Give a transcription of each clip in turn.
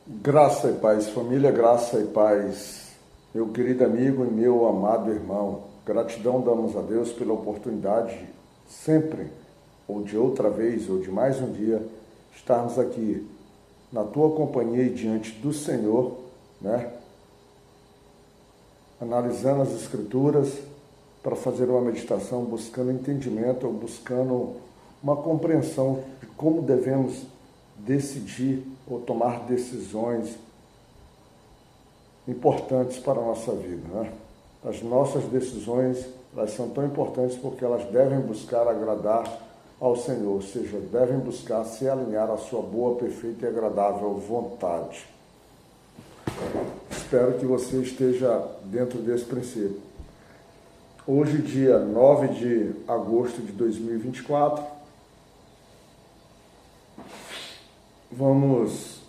Graça e paz, família, graça e paz, meu querido amigo e meu amado irmão. Gratidão damos a Deus pela oportunidade de sempre, ou de outra vez, ou de mais um dia, estarmos aqui na tua companhia e diante do Senhor, né? Analisando as Escrituras para fazer uma meditação, buscando entendimento, ou buscando uma compreensão de como devemos decidir ou tomar decisões importantes para a nossa vida, né? As nossas decisões, elas são tão importantes porque elas devem buscar agradar ao Senhor, ou seja, devem buscar se alinhar à sua boa, perfeita e agradável vontade. Espero que você esteja dentro desse princípio. Hoje, dia 9 de agosto de 2024, vamos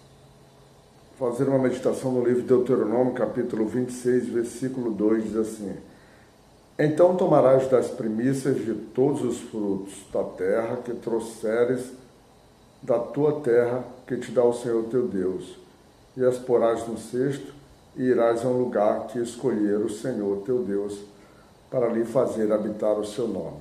fazer uma meditação no livro de Deuteronômio, capítulo 26, versículo 2, diz assim: Então tomarás das primícias de todos os frutos da terra que trouxeres da tua terra, que te dá o Senhor teu Deus, e as porás no cesto, e irás a um lugar que escolher o Senhor teu Deus, para lhe fazer habitar o seu nome.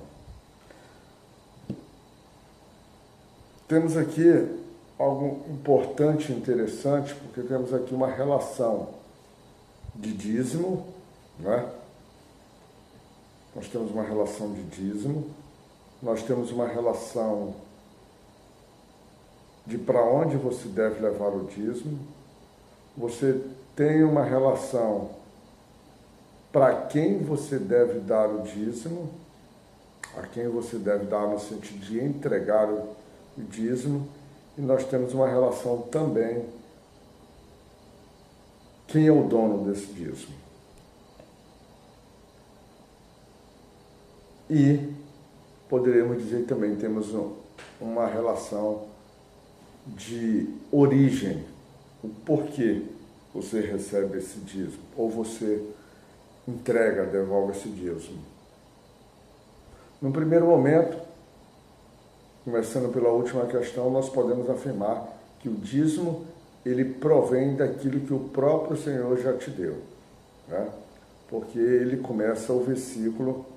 Temos aqui algo importante e interessante, porque temos aqui uma relação de dízimo, né? Nós temos uma relação de dízimo, nós temos uma relação de para onde você deve levar o dízimo, você tem uma relação para quem você deve dar o dízimo, a quem você deve dar no sentido de entregar o dízimo, e nós temos uma relação também, quem é o dono desse dízimo. E poderíamos dizer que também temos uma relação de origem, o porquê você recebe esse dízimo, ou você entrega, devolve esse dízimo. No primeiro momento, começando pela última questão, nós podemos afirmar que o dízimo, ele provém daquilo que o próprio Senhor já te deu, né? Porque ele começa o versículo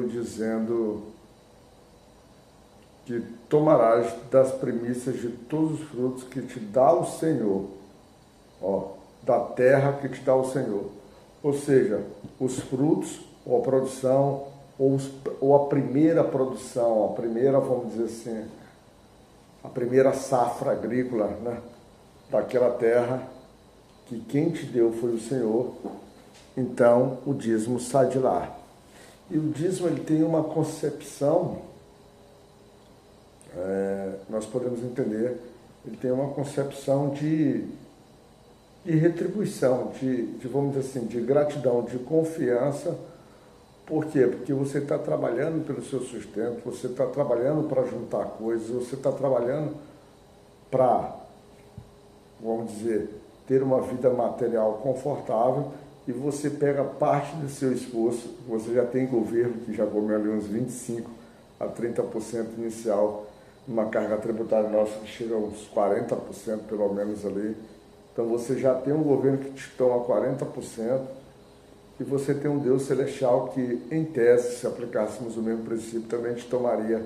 dizendo que tomarás das primícias de todos os frutos que te dá o Senhor, da terra que te dá o Senhor. Ou seja, os frutos, ou a produção, ou a primeira produção, vamos dizer assim, a primeira safra agrícola, né, daquela terra, que quem te deu foi o Senhor, então o dízimo sai de lá. E o dízimo, ele tem uma concepção, nós podemos entender, ele tem uma concepção de retribuição, vamos dizer assim, de gratidão, de confiança. Por quê? Porque você está trabalhando pelo seu sustento, você está trabalhando para juntar coisas, você está trabalhando para, vamos dizer, ter uma vida material confortável, e você pega parte do seu esforço. Você já tem governo que já comeu ali uns 25% a 30% inicial, uma carga tributária nossa que chega a uns 40% pelo menos ali. Então você já tem um governo que te toma 40%, e você tem um Deus celestial que, em tese, se aplicássemos o mesmo princípio, também te tomaria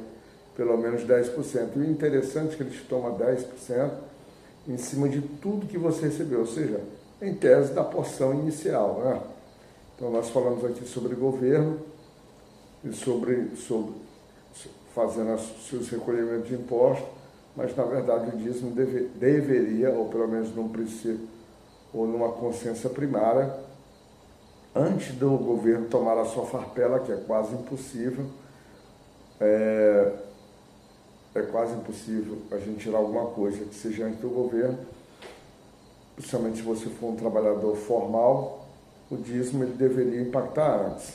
pelo menos 10%. E o interessante é que ele te toma 10% em cima de tudo que você recebeu, ou seja, em tese da porção inicial, né? Então nós falamos aqui sobre governo e sobre fazendo os seus recolhimentos de impostos, mas na verdade o dízimo deveria, ou pelo menos num princípio, ou numa consciência primária, antes do governo tomar a sua farpela, que é quase impossível, é quase impossível a gente tirar alguma coisa que seja antes do governo, principalmente se você for um trabalhador formal, o dízimo ele deveria impactar antes,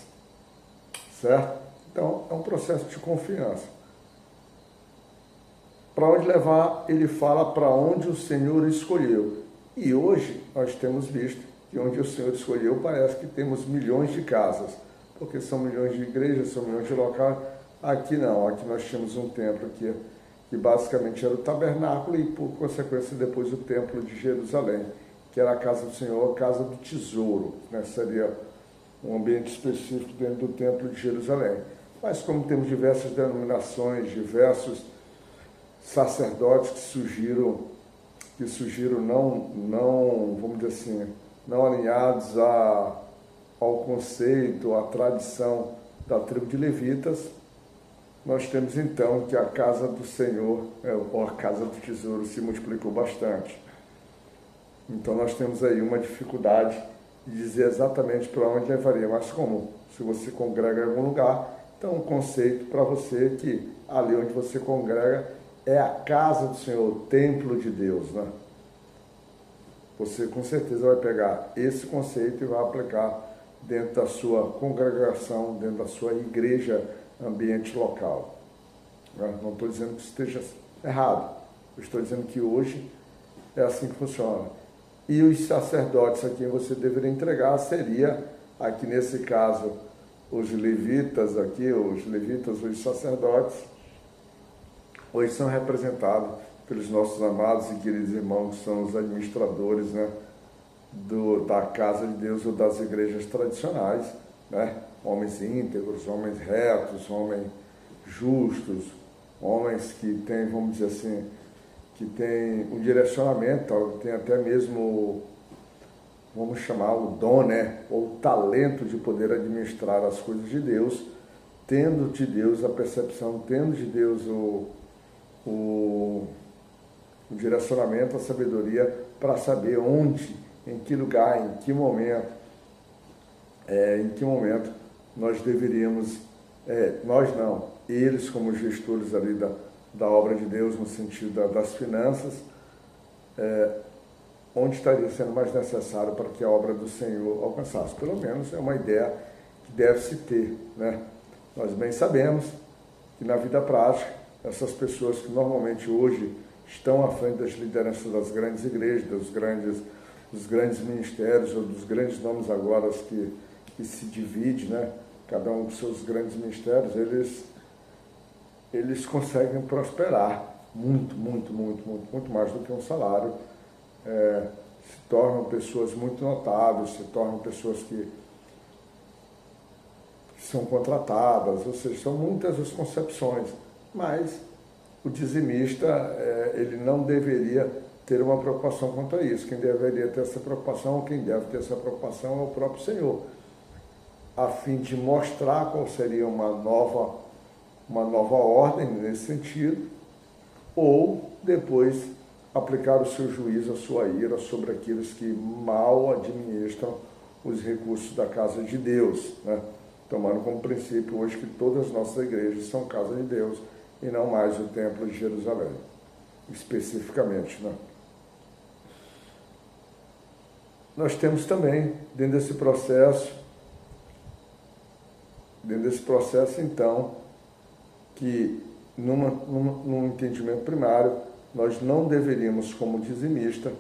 certo? Então, é um processo de confiança. Para onde levar, ele fala para onde o Senhor escolheu. E hoje nós temos visto que onde o Senhor escolheu parece que temos milhões de casas, porque são milhões de igrejas, são milhões de locais. Aqui não, aqui nós tínhamos um templo que que basicamente era o tabernáculo e, por consequência, depois o templo de Jerusalém, que era a casa do Senhor, a casa do tesouro, né? Seria um ambiente específico dentro do templo de Jerusalém. Mas como temos diversas denominações, diversos sacerdotes que surgiram não, vamos dizer assim, não alinhados ao conceito, à tradição da tribo de levitas, nós temos então que a casa do Senhor, ou a casa do tesouro, se multiplicou bastante. Então nós temos aí uma dificuldade de dizer exatamente para onde levaria, mas como? Se você congrega em algum lugar, então um conceito para você é que ali onde você congrega é a casa do Senhor, o templo de Deus, né? Você com certeza vai pegar esse conceito e vai aplicar dentro da sua congregação, dentro da sua igreja, ambiente local. Não estou dizendo que esteja errado, eu estou dizendo que hoje é assim que funciona. E os sacerdotes a quem você deveria entregar seria, aqui nesse caso, os levitas aqui, os sacerdotes, hoje são representados pelos nossos amados e queridos irmãos, que são os administradores, né, da casa de Deus ou das igrejas tradicionais, né? Homens íntegros, homens retos, homens justos, homens que têm, vamos dizer assim, que têm um direcionamento, tem até mesmo, vamos chamar o dom, né, ou o talento de poder administrar as coisas de Deus, tendo de Deus a percepção, tendo de Deus o direcionamento, a sabedoria para saber onde, em que lugar, em que momento nós deveríamos, nós não, eles como gestores ali da obra de Deus no sentido das finanças, onde estaria sendo mais necessário para que a obra do Senhor alcançasse. Pelo menos é uma ideia que deve-se ter, né? Nós bem sabemos que na vida prática, essas pessoas que normalmente hoje estão à frente das lideranças das grandes igrejas, dos grandes ministérios, ou dos grandes nomes agora que se divide, né? Cada um com seus grandes ministérios, eles conseguem prosperar muito mais do que um salário. Se tornam pessoas muito notáveis, se tornam pessoas que são contratadas, ou seja, são muitas as concepções, mas o dizimista, ele não deveria ter uma preocupação quanto a isso. Quem deveria ter essa preocupação, quem deve ter essa preocupação é o próprio Senhor, a fim de mostrar qual seria uma nova ordem nesse sentido, ou depois aplicar o seu juízo, a sua ira sobre aqueles que mal administram os recursos da casa de Deus, né? Tomando como princípio hoje que todas as nossas igrejas são casa de Deus e não mais o templo de Jerusalém, especificamente, né? Nós temos também, dentro desse processo então, que num entendimento primário, nós não deveríamos, como dizimista,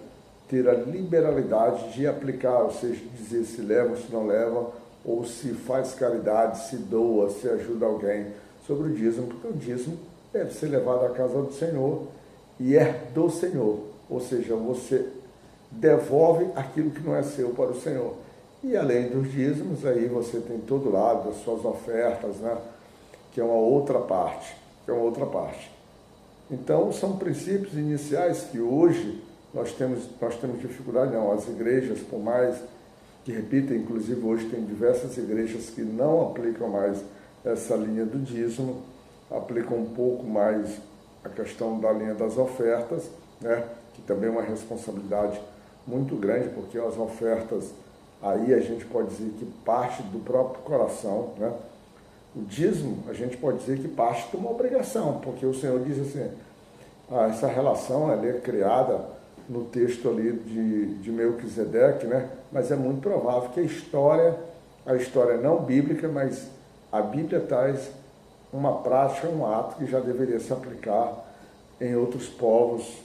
ter a liberalidade de aplicar, ou seja, dizer se leva, se não leva, ou se faz caridade, se doa, se ajuda alguém sobre o dízimo, porque o dízimo deve ser levado à casa do Senhor e é do Senhor, ou seja, você devolve aquilo que não é seu para o Senhor. E além dos dízimos, aí você tem todo lado das suas ofertas, né? Que é uma outra parte. Então, são princípios iniciais que hoje nós temos dificuldade, não. As igrejas, por mais que repitam, inclusive hoje tem diversas igrejas que não aplicam mais essa linha do dízimo, aplicam um pouco mais a questão da linha das ofertas, né? Que também é uma responsabilidade muito grande, porque as ofertas, aí a gente pode dizer que parte do próprio coração, né? O dízimo, a gente pode dizer que parte de uma obrigação, porque o Senhor diz assim, essa relação ela é criada no texto ali de Melquisedeque, né? Mas é muito provável que a história não bíblica, mas a Bíblia traz uma prática, um ato que já deveria se aplicar em outros povos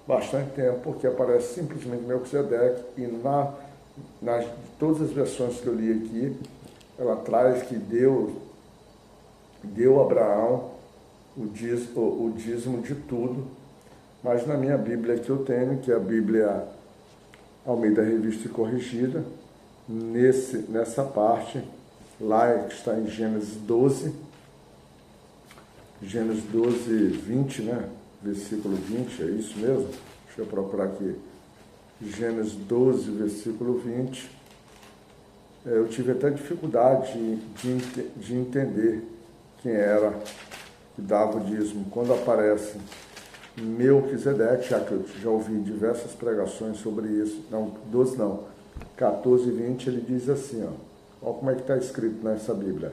bastante tempo, porque aparece simplesmente Melquisedeque e nas todas as versões que eu li aqui, ela traz que Deus deu a Abraão o dízimo de tudo, mas na minha Bíblia que eu tenho, que é a Bíblia Almeida Revista e Corrigida, nessa parte, lá que está em Gênesis 12, 20, né? Versículo 20, é isso mesmo? Deixa eu procurar aqui. Gênesis 12, versículo 20. Eu tive até dificuldade de entender quem era que dava o dízimo. Quando aparece Melquisedeque, já que eu já ouvi diversas pregações sobre isso, não, 12 não, 14 e 20, ele diz assim, ó como é que está escrito nessa Bíblia.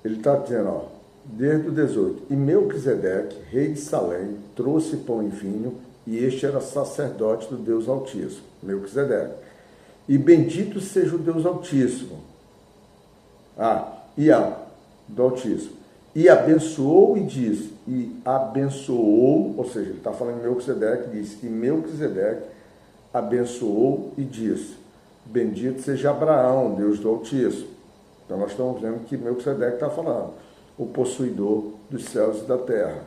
Ele está dizendo, ó, desde o 18, e Melquisedeque, rei de Salém, trouxe pão e vinho, e este era sacerdote do Deus Altíssimo, Melquisedeque. E bendito seja o Deus Altíssimo. Do Altíssimo. E abençoou e disse, ou seja, ele está falando em Melquisedeque, diz, e Melquisedeque abençoou e disse, bendito seja Abraão, Deus do Altíssimo. Então nós estamos vendo que Melquisedeque está falando, o possuidor dos céus e da terra.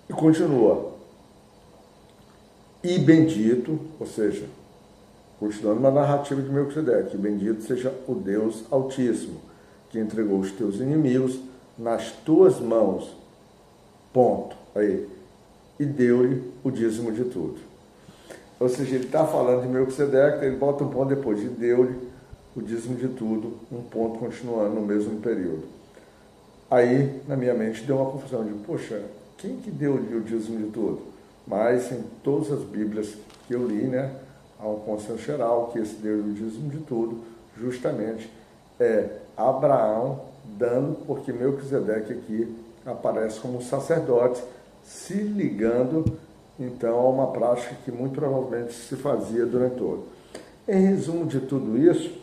E continua, e bendito, ou seja, continuando uma narrativa de Melquisedeque, bendito seja o Deus Altíssimo, que entregou os teus inimigos nas tuas mãos, ponto, aí, e deu-lhe o dízimo de tudo. Ou seja, ele está falando de Melquisedeque, ele bota um ponto depois, e deu-lhe o dízimo de tudo, um ponto continuando no mesmo período. Aí, na minha mente, deu uma confusão de, poxa, quem que deu-lhe o dízimo de tudo? Mas em todas as Bíblias que eu li, né, há um consenso geral que esse deu-lhe o dízimo de tudo, justamente é Abraão dando, porque Melquisedeque aqui aparece como sacerdote, se ligando então a uma prática que muito provavelmente se fazia durante todo. Em resumo de tudo isso,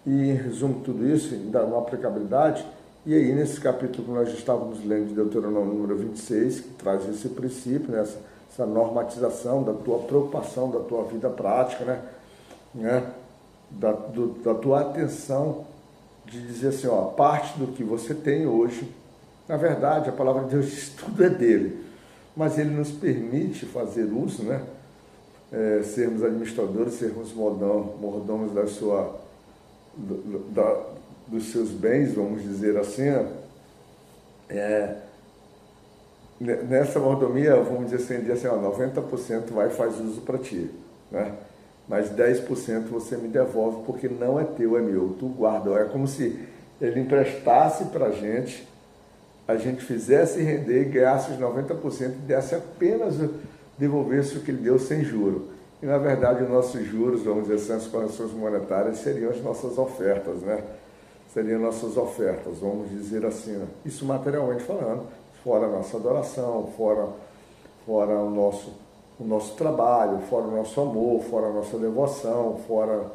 ainda uma aplicabilidade, e aí nesse capítulo que nós estávamos lendo de Deuteronômio número 26, que traz esse princípio, né, essa normatização da tua preocupação, da tua vida prática, né, da tua atenção, de dizer assim, ó, parte do que você tem hoje, na verdade, a palavra de Deus diz tudo é dele, mas ele nos permite fazer uso, né, sermos administradores, sermos mordomos dos seus bens, vamos dizer assim, nessa mordomia, vamos dizer assim, ó, 90% vai e faz uso para ti, né? Mas 10% você me devolve porque não é teu, é meu, tu guarda. É como se ele emprestasse para a gente fizesse render, ganhasse os 90% e desse apenas, devolvesse o que ele deu sem juro. E na verdade os nossos juros, vamos dizer assim, as correções monetárias seriam as nossas ofertas, né? Seriam nossas ofertas, vamos dizer assim, né? Isso materialmente falando, fora a nossa adoração, fora o nosso trabalho, fora o nosso amor, fora a nossa devoção, fora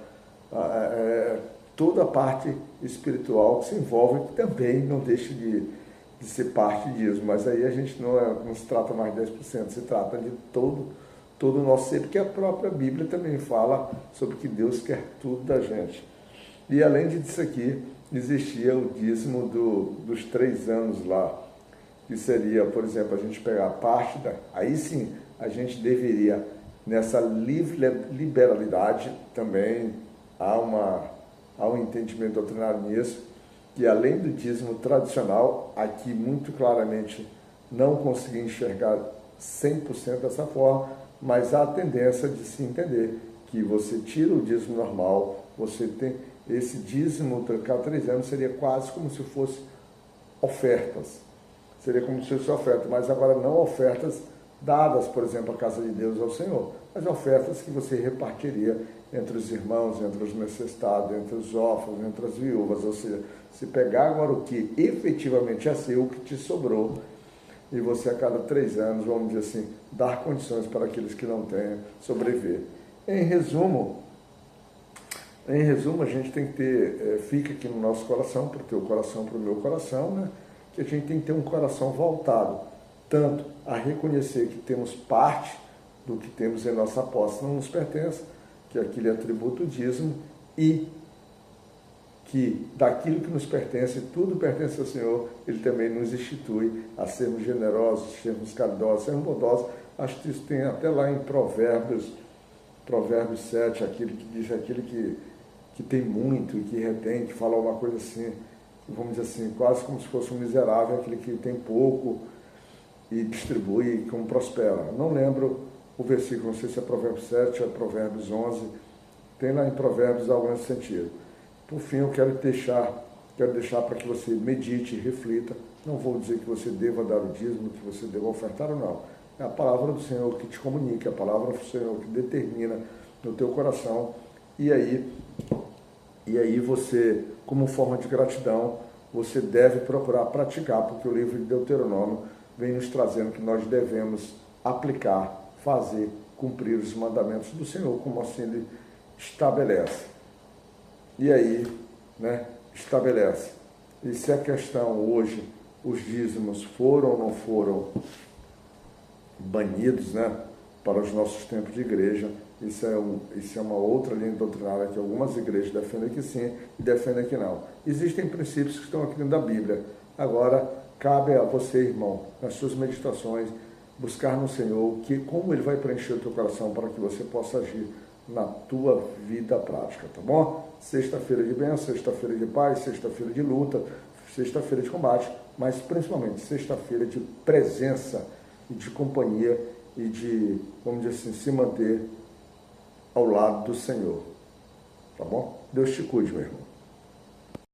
toda a parte espiritual que se envolve, que também não deixa de ser parte disso. Mas aí a gente não se trata mais de 10%, se trata de todo o nosso ser, porque a própria Bíblia também fala sobre que Deus quer tudo da gente. E além disso aqui, existia o dízimo dos 3 anos lá, que seria, por exemplo, a gente pegar a parte aí sim, a gente deveria, nessa liberalidade também, há um entendimento doutrinário nisso, que além do dízimo tradicional, aqui muito claramente não consegui enxergar 100% dessa forma, mas há a tendência de se entender que você tira o dízimo normal, você tem esse dízimo, cada 3 anos, seria quase como se fosse ofertas. Seria como se fosse oferta, mas agora não ofertas dadas, por exemplo, à casa de Deus ao Senhor, mas ofertas que você repartiria entre os irmãos, entre os necessitados, entre os órfãos, entre as viúvas, ou seja, se pegar agora o que efetivamente é seu, o que te sobrou, e você a cada 3 anos, vamos dizer assim, dar condições para aqueles que não têm sobreviver. Em resumo, a gente tem que ter, fica aqui no nosso coração, para o teu coração, para o meu coração, né? Que a gente tem que ter um coração voltado, tanto a reconhecer que temos parte do que temos em nossa posse não nos pertence, que aquele atributo dízimo, e que daquilo que nos pertence, tudo pertence ao Senhor, Ele também nos institui a sermos generosos, sermos caridosos, sermos bondosos. Acho que isso tem até lá em Provérbios 7, aquele que diz, aquele que tem muito e que retém, que fala uma coisa assim, vamos dizer assim, quase como se fosse um miserável, aquele que tem pouco e distribui como prospera. Não lembro o versículo, não sei se é Provérbios 7 ou é Provérbios 11, tem lá em Provérbios algo nesse sentido. Por fim, eu quero deixar para que você medite, reflita. Não vou dizer que você deva dar o dízimo, que você deva ofertar ou não. É a palavra do Senhor que te comunica, é a palavra do Senhor que determina no teu coração. E aí você, como forma de gratidão, você deve procurar praticar, porque o livro de Deuteronômio vem nos trazendo que nós devemos aplicar, fazer, cumprir os mandamentos do Senhor, como assim Ele estabelece. E aí, estabelece. E se a questão hoje, os dízimos foram ou não foram banidos, para os nossos tempos de igreja, isso é uma outra linha doutrinária que algumas igrejas defendem que sim e defendem que não. Existem princípios que estão aqui dentro da Bíblia. Agora, cabe a você, irmão, nas suas meditações, buscar no Senhor como Ele vai preencher o teu coração para que você possa agir na tua vida prática, tá bom? Sexta-feira de bênção, sexta-feira de paz, sexta-feira de luta, sexta-feira de combate, mas principalmente sexta-feira de presença e de companhia e de, vamos dizer assim, se manter ao lado do Senhor, tá bom? Deus te cuide, meu irmão.